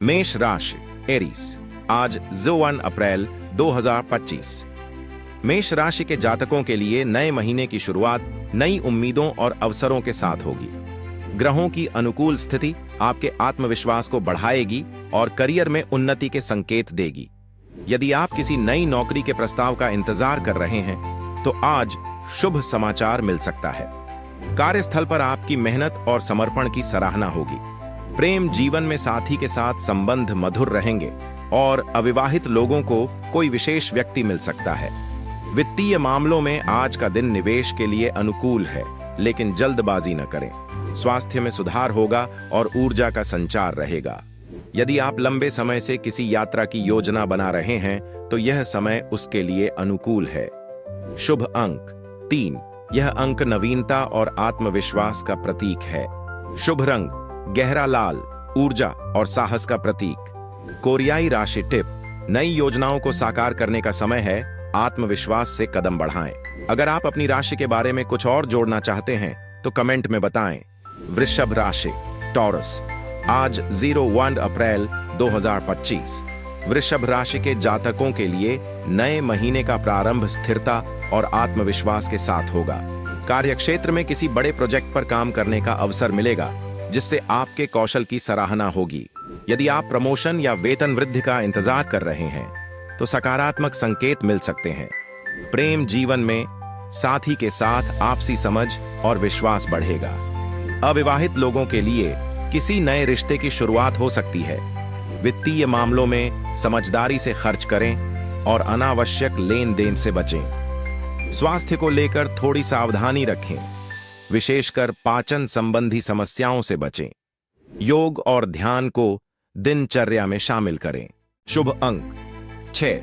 मेष राशि एरीज, आज 1 अप्रैल 2025। मेष राशि के जातकों के लिए नए महीने की शुरुआत नई उम्मीदों और अवसरों के साथ होगी। ग्रहों की अनुकूल स्थिति आपके आत्मविश्वास को बढ़ाएगी और करियर में उन्नति के संकेत देगी। यदि आप किसी नई नौकरी के प्रस्ताव का इंतजार कर रहे हैं, तो आज शुभ समाचार मिल सकता है। कार्यस्थल पर आपकी मेहनत और समर्पण की सराहना होगी। प्रेम जीवन में साथी के साथ संबंध मधुर रहेंगे और अविवाहित लोगों को कोई विशेष व्यक्ति मिल सकता है। वित्तीय मामलों में आज का दिन निवेश के लिए अनुकूल है, लेकिन जल्दबाजी न करें। स्वास्थ्य में सुधार होगा और ऊर्जा का संचार रहेगा। यदि आप लंबे समय से किसी यात्रा की योजना बना रहे हैं, तो यह समय उसके लिए अनुकूल है। शुभ अंक 3। यह अंक नवीनता और आत्मविश्वास का प्रतीक है। शुभ रंग गहरा लाल, ऊर्जा और साहस का प्रतीक। कोरियाई राशि टिप, नई योजनाओं को साकार करने का समय है। आत्मविश्वास से कदम बढ़ाएं। अगर आप अपनी राशि के बारे में कुछ और जोड़ना चाहते हैं, तो कमेंट में बताएं। वृषभ राशि टॉरस, आज 1 अप्रैल 2025। वृषभ राशि के जातकों के लिए नए महीने का प्रारंभ स्थिरता और आत्मविश्वास के साथ होगा। कार्यक्षेत्र में किसी बड़े प्रोजेक्ट पर काम करने का अवसर मिलेगा, जिससे आपके कौशल की सराहना होगी। यदि आप प्रमोशन या वेतन वृद्धि का इंतजार कर रहे हैं, तो सकारात्मक संकेत मिल सकते हैं। प्रेम जीवन में साथी के साथ आपसी समझ और विश्वास बढ़ेगा। अविवाहित लोगों के लिए किसी नए रिश्ते की शुरुआत हो सकती है। वित्तीय मामलों में समझदारी से खर्च करें और अनावश्यक लेन देन से बचें। स्वास्थ्य को लेकर थोड़ी सावधानी रखें, विशेषकर पाचन संबंधी समस्याओं से बचें। योग और ध्यान को दिनचर्या में शामिल करें। शुभ अंक 6।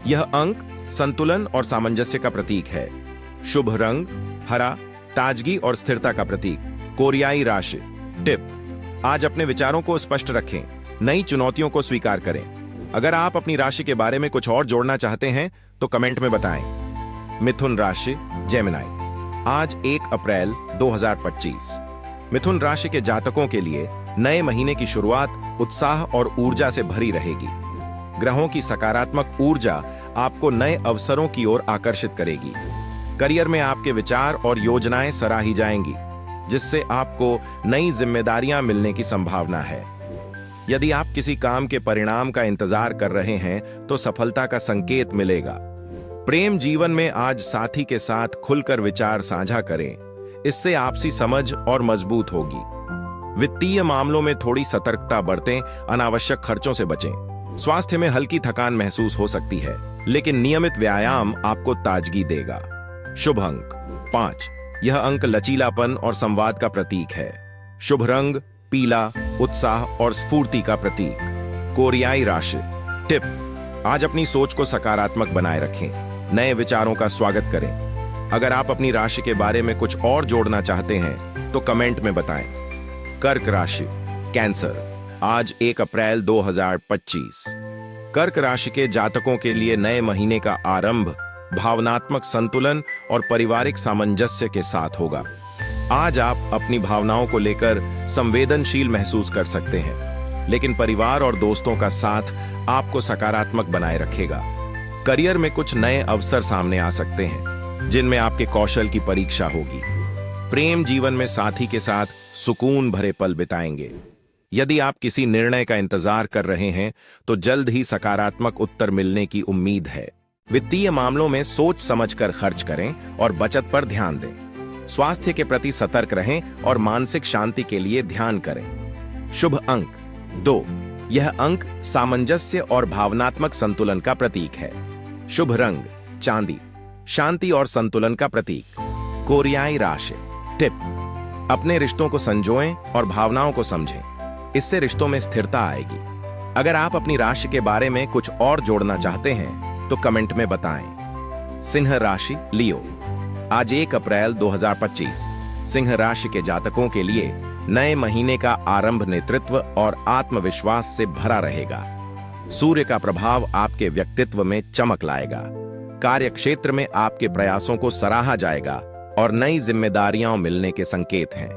यह अंक संतुलन और सामंजस्य का प्रतीक है। शुभ रंग हरा, ताजगी और स्थिरता का प्रतीक। कोरियाई राशि टिप, आज अपने विचारों को स्पष्ट रखें। नई चुनौतियों को स्वीकार करें। अगर आप अपनी राशि के बारे में कुछ और जोड़ना चाहते हैं, तो कमेंट में बताएं। मिथुन राशि जेमिनाई, आज 1 अप्रैल 2025। मिथुन राशि के जातकों के लिए नए महीने की शुरुआत उत्साह और ऊर्जा से भरी रहेगी। ग्रहों की सकारात्मक ऊर्जा आपको नए अवसरों की ओर आकर्षित करेगी। करियर में आपके विचार और योजनाएं सराही जाएंगी, जिससे आपको नई जिम्मेदारियां मिलने की संभावना है। यदि आप किसी काम के परिणाम का इंतजार कर रहे हैं, तो सफलता का संकेत मिलेगा। प्रेम जीवन में आज साथी के साथ खुलकर विचार साझा करें, इससे आपसी समझ और मजबूत होगी। वित्तीय मामलों में थोड़ी सतर्कता बरतें, अनावश्यक खर्चों से बचें। स्वास्थ्य में हल्की थकान महसूस हो सकती है, लेकिन नियमित व्यायाम आपको ताजगी देगा। शुभ अंक 5। यह अंक लचीलापन और संवाद का प्रतीक है। शुभ रंग पीला, उत्साह और स्फूर्ति का प्रतीक। कोरियाई राशि टिप, आज अपनी सोच को सकारात्मक बनाए रखें। नए विचारों का स्वागत करें। अगर आप अपनी राशि के बारे में कुछ और जोड़ना चाहते हैं, तो कमेंट में बताएं। कर्क राशि कैंसर, आज 1 अप्रैल 2025। कर्क राशि के जातकों के लिए नए महीने का आरंभ भावनात्मक संतुलन और पारिवारिक सामंजस्य के साथ होगा। आज आप अपनी भावनाओं को लेकर संवेदनशील महसूस कर सकते हैं, लेकिन परिवार और दोस्तों का साथ आपको सकारात्मक बनाए रखेगा। करियर में कुछ नए अवसर सामने आ सकते हैं, जिनमें आपके कौशल की परीक्षा होगी। प्रेम जीवन में साथी के साथ सुकून भरे पल बिताएंगे। यदि आप किसी निर्णय का इंतजार कर रहे हैं, तो जल्द ही सकारात्मक उत्तर मिलने की उम्मीद है। वित्तीय मामलों में सोच समझकर खर्च करें और बचत पर ध्यान दें। स्वास्थ्य के प्रति सतर्क रहें और मानसिक शांति के लिए ध्यान करें। शुभ अंक 2। यह अंक सामंजस्य और भावनात्मक संतुलन का प्रतीक है। शुभ रंग चांदी, शांति और संतुलन का प्रतीक। कोरियाई राशि टिप, अपने रिश्तों को संजोएं और भावनाओं को समझें, इससे रिश्तों में स्थिरता आएगी। अगर आप अपनी राशि के बारे में कुछ और जोड़ना चाहते हैं, तो कमेंट में बताएं। सिंह राशि लियो, आज 1 अप्रैल 2025। सिंह राशि के जातकों के लिए नए महीने का आरंभ नेतृत्व और आत्मविश्वास से भरा रहेगा। सूर्य का प्रभाव आपके व्यक्तित्व में चमक लाएगा। कार्यक्षेत्र में आपके प्रयासों को सराहा जाएगा और नई जिम्मेदारियां मिलने के संकेत हैं।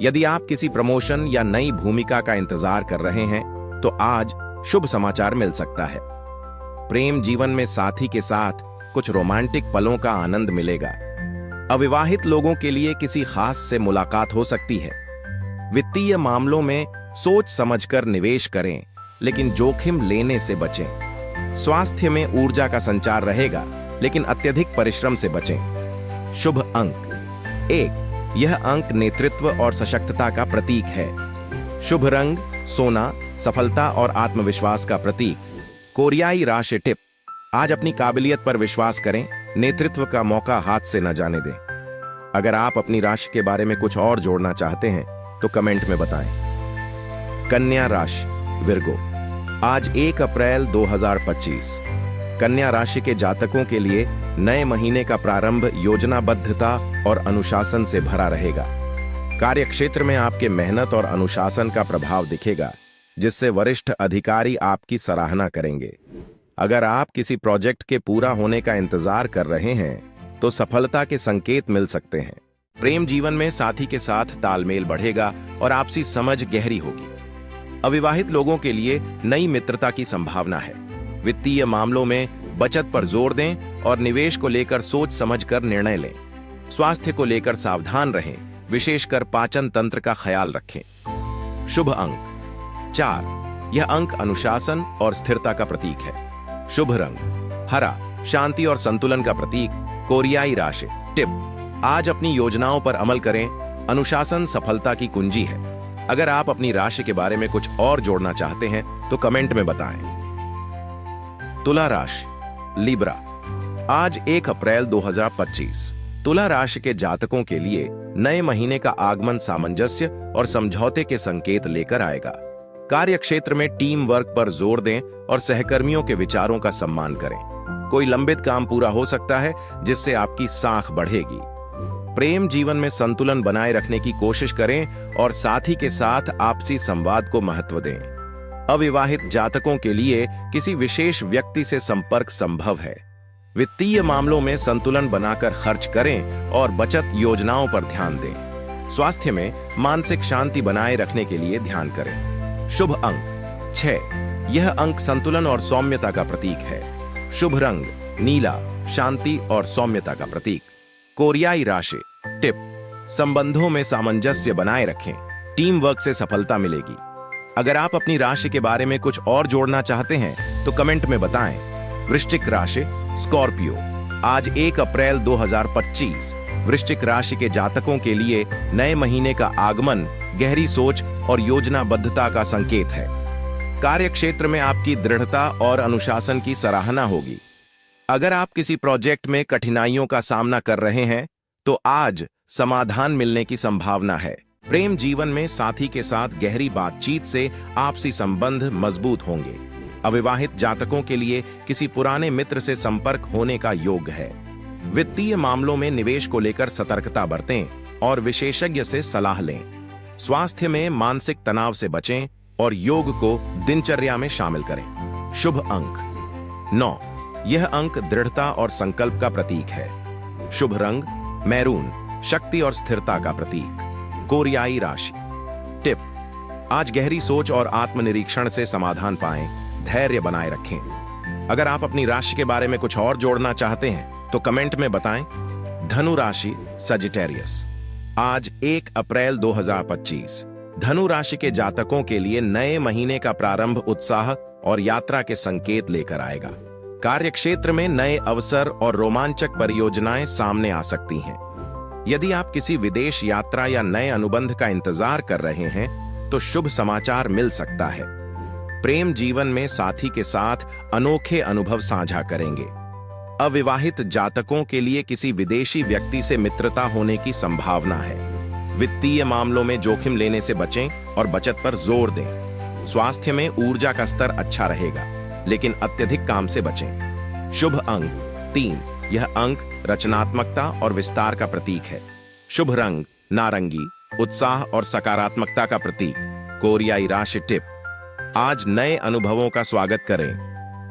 यदि आप किसी प्रमोशन या नई भूमिका का इंतजार कर रहे हैं, तो आज शुभ समाचार मिल सकता है। प्रेम जीवन में साथी के साथ कुछ रोमांटिक पलों का आनंद मिलेगा। अविवाहित लोगों के लिए किसी खास से मुलाकात हो सकती है। वित्तीय मामलों में सोच समझकर निवेश करें, लेकिन जोखिम लेने से बचें। स्वास्थ्य में ऊर्जा का संचार रहेगा, लेकिन अत्यधिक परिश्रम से बचें। शुभ अंक 1। यह अंक नेतृत्व और सशक्तता का प्रतीक है। शुभ रंग सोना, सफलता और आत्मविश्वास का प्रतीक। कोरियाई राशि टिप: आज अपनी काबिलियत पर विश्वास करें, नेतृत्व का मौका हाथ से न जाने दें। अगर आप अपनी राशि के बारे में कुछ और जोड़ना चाहते हैं तो कमेंट में बताएं। कन्या राशि विर्गो, आज 1 अप्रैल 2025। कन्या राशि के जातकों के लिए नए महीने का प्रारंभ योजनाबद्धता और अनुशासन से भरा रहेगा। कार्यक्षेत्र में आपके मेहनत और अनुशासन का प्रभाव दिखेगा, जिससे वरिष्ठ अधिकारी आपकी सराहना करेंगे। अगर आप किसी प्रोजेक्ट के पूरा होने का इंतजार कर रहे हैं तो सफलता के संकेत मिल सकते हैं। प्रेम जीवन में साथी के साथ तालमेल बढ़ेगा और आपसी समझ गहरी होगी। अविवाहित लोगों के लिए नई मित्रता की संभावना है। वित्तीय मामलों में बचत पर जोर दें और निवेश को लेकर सोच समझकर निर्णय लें। स्वास्थ्य को लेकर सावधान रहें, विशेषकर पाचन तंत्र का ख्याल रखें। शुभ अंक 4। यह अंक अनुशासन और स्थिरता का प्रतीक है। शुभ रंग हरा, शांति और संतुलन का प्रतीक। कोरियाई राशि टिप: आज अपनी योजनाओं पर अमल करें, अनुशासन सफलता की कुंजी है। अगर आप अपनी राशि के बारे में कुछ और जोड़ना चाहते हैं तो कमेंट में बताएं। तुला राशि लिब्रा, आज 1 अप्रैल 2025। तुला राशि के जातकों के लिए नए महीने का आगमन सामंजस्य और समझौते के संकेत लेकर आएगा। कार्यक्षेत्र में टीम वर्क पर जोर दें और सहकर्मियों के विचारों का सम्मान करें। कोई लंबित काम पूरा हो सकता है, जिससे आपकी साख बढ़ेगी। प्रेम जीवन में संतुलन बनाए रखने की कोशिश करें और साथी के साथ आपसी संवाद को महत्व दें। अविवाहित जातकों के लिए किसी विशेष व्यक्ति से संपर्क संभव है। वित्तीय मामलों में संतुलन बनाकर खर्च करें और बचत योजनाओं पर ध्यान दें। स्वास्थ्य में मानसिक शांति बनाए रखने के लिए ध्यान करें। शुभ अंक 6। यह अंक संतुलन और सौम्यता का प्रतीक है। शुभ रंग नीला, शांति और सौम्यता का प्रतीक। कोरियाई राशि टिप: संबंधों में सामंजस्य बनाए रखें, टीम वर्क से सफलता मिलेगी। अगर आप अपनी राशि के बारे में कुछ और जोड़ना चाहते हैं तो कमेंट में बताएं। वृश्चिक राशि स्कॉर्पियो, आज 1 अप्रैल 2025। वृश्चिक राशि के जातकों के लिए नए महीने का आगमन गहरी सोच और योजनाबद्धता का संकेत है। कार्यक्षेत्र में आपकी दृढ़ता और अनुशासन की सराहना होगी। अगर आप किसी प्रोजेक्ट में कठिनाइयों का सामना कर रहे हैं तो आज समाधान मिलने की संभावना है। प्रेम जीवन में साथी के साथ गहरी बातचीत से आपसी संबंध मजबूत होंगे। अविवाहित जातकों के लिए किसी पुराने मित्र से संपर्क होने का योग है। वित्तीय मामलों में निवेश को लेकर सतर्कता बरतें और विशेषज्ञ से सलाह लें। स्वास्थ्य में मानसिक तनाव से बचें और योग को दिनचर्या में शामिल करें। शुभ अंक 9। यह अंक दृढ़ता और संकल्प का प्रतीक है। शुभ रंग मैरून, शक्ति और स्थिरता का प्रतीक। कोरियाई राशि टिप: आज गहरी सोच और आत्मनिरीक्षण से समाधान पाएं, धैर्य बनाए रखें। अगर आप अपनी राशि के बारे में कुछ और जोड़ना चाहते हैं तो कमेंट में बताएं। धनु राशि सजिटेरियस, आज 1 अप्रैल 2025। धनु राशि के जातकों के लिए नए महीने का प्रारंभ उत्साह और यात्रा के संकेत लेकर आएगा। कार्यक्षेत्र में नए अवसर और रोमांचक परियोजनाएं सामने आ सकती हैं। यदि आप किसी विदेश यात्रा या नए अनुबंध का इंतजार कर रहे हैं तो शुभ समाचार मिल सकता है। प्रेम जीवन में साथी के साथ अनोखे अनुभव साझा करेंगे। अविवाहित जातकों के लिए किसी विदेशी व्यक्ति से मित्रता होने की संभावना है। वित्तीय मामलों में जोखिम लेने से बचें और बचत पर जोर दें। स्वास्थ्य में ऊर्जा का स्तर अच्छा रहेगा, लेकिन अत्यधिक काम से बचें। शुभ अंक 3। यह अंक रचनात्मकता और विस्तार का प्रतीक है। शुभ रंग नारंगी, उत्साह और सकारात्मकता का प्रतीक। कोरियाई राशि टिप: आज नए अनुभवों का स्वागत करें,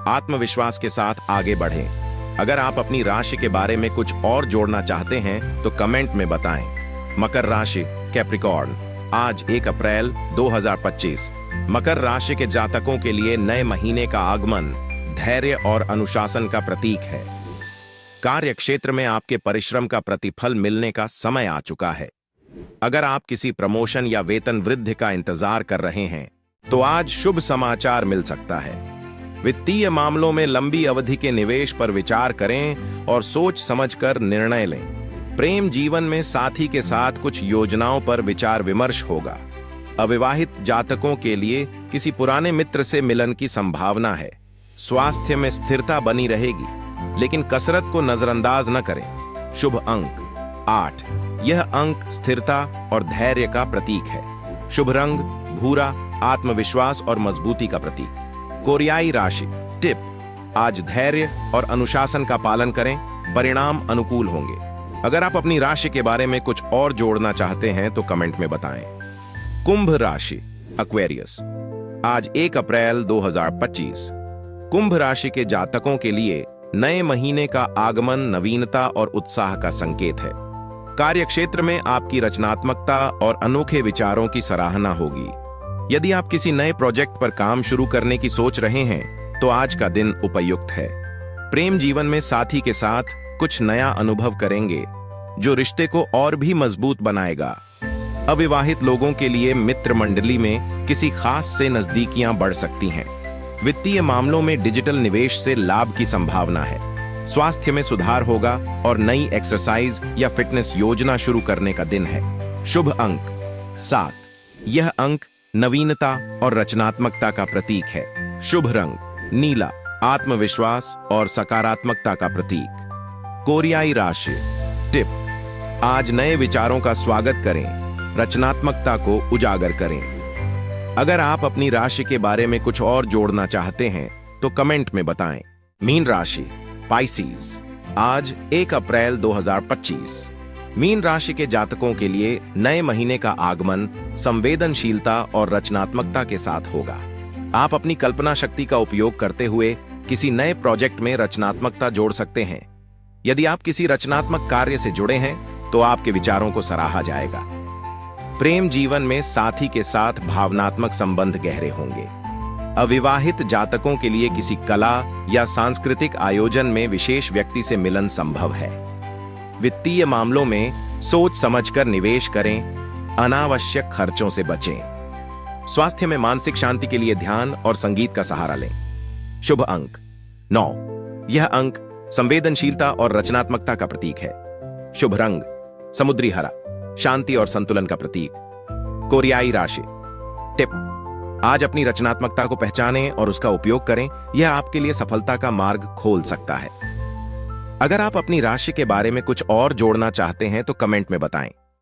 आत्मविश्वास के साथ आगे बढ़ें। अगर आप अपनी राशि के बारे में कुछ और जोड़ना चाहते हैं तो कमेंट में बताएं। मकर राशि कैप्रिकॉर्न, आज 1 अप्रैल 2025। मकर राशि के जातकों के लिए नए महीने का आगमन धैर्य और अनुशासन का प्रतीक है। कार्य क्षेत्र में आपके परिश्रम का प्रतिफल मिलने का समय आ चुका है। अगर आप किसी प्रमोशन या वेतन वृद्धि का इंतजार कर रहे हैं तो आज शुभ समाचार मिल सकता है। वित्तीय मामलों में लंबी अवधि के निवेश पर विचार करें और सोच समझकर निर्णय लें। प्रेम जीवन में साथी के साथ कुछ योजनाओं पर विचार विमर्श होगा। अविवाहित जातकों के लिए किसी पुराने मित्र से मिलन की संभावना है। स्वास्थ्य में स्थिरता बनी रहेगी, लेकिन कसरत को नजरअंदाज न करें। शुभ अंक 8। यह अंक स्थिरता और धैर्य का प्रतीक है। शुभ रंग भूरा, आत्मविश्वास और मजबूती का प्रतीक। कोरियाई राशि टिप: आज धैर्य और अनुशासन का पालन करें, परिणाम अनुकूल होंगे। अगर आप अपनी राशि के बारे में कुछ और जोड़ना चाहते हैं तो कमेंट में बताएं। कुंभ राशि एक्वेरियस, आज 1 अप्रैल 2025। कुंभ राशि के जातकों के लिए नए महीने का आगमन नवीनता और उत्साह का संकेत है। कार्यक्षेत्र में आपकी रचनात्मकता और अनोखे विचारों की सराहना होगी। यदि आप किसी नए प्रोजेक्ट पर काम शुरू करने की सोच रहे हैं तो आज का दिन उपयुक्त है। प्रेम जीवन में साथी के साथ कुछ नया अनुभव करेंगे जो रिश्ते को और भी मजबूत बनाएगा। अविवाहित लोगों के लिए मित्र मंडली में किसी खास से नजदीकियां बढ़ सकती हैं। वित्तीय मामलों में डिजिटल निवेश से लाभ की संभावना है। स्वास्थ्य में सुधार होगा और नई एक्सरसाइज या फिटनेस योजना शुरू करने का दिन है। शुभ अंक 7। यह अंक नवीनता और रचनात्मकता का प्रतीक है। शुभ रंग नीला, आत्मविश्वास और सकारात्मकता का प्रतीक। कोरियाई राशि टिप: आज नए विचारों का स्वागत करें, रचनात्मकता को उजागर करें। अगर आप अपनी राशि के बारे में कुछ और जोड़ना चाहते हैं तो कमेंट में बताएं। मीन राशि पाइसीज, आज 1 अप्रैल 2025। मीन राशि के जातकों के लिए नए महीने का आगमन संवेदनशीलता और रचनात्मकता के साथ होगा। आप अपनी कल्पना शक्ति का उपयोग करते हुए किसी नए प्रोजेक्ट में रचनात्मकता जोड़ सकते हैं। यदि आप किसी रचनात्मक कार्य से जुड़े हैं तो आपके विचारों को सराहा जाएगा। प्रेम जीवन में साथी के साथ भावनात्मक संबंध गहरे होंगे। अविवाहित जातकों के लिए किसी कला या सांस्कृतिक आयोजन में विशेष व्यक्ति से मिलन संभव है। वित्तीय मामलों में सोच समझकर निवेश करें, अनावश्यक खर्चों से बचें। स्वास्थ्य में मानसिक शांति के लिए ध्यान और संगीत का सहारा लें। शुभ अंक 9। यह अंक संवेदनशीलता और रचनात्मकता का प्रतीक है। शुभ रंग समुद्री हरा, शांति और संतुलन का प्रतीक। कोरियाई राशि टिप: आज अपनी रचनात्मकता को पहचानें और उसका उपयोग करें, यह आपके लिए सफलता का मार्ग खोल सकता है। अगर आप अपनी राशि के बारे में कुछ और जोड़ना चाहते हैं तो कमेंट में बताएं।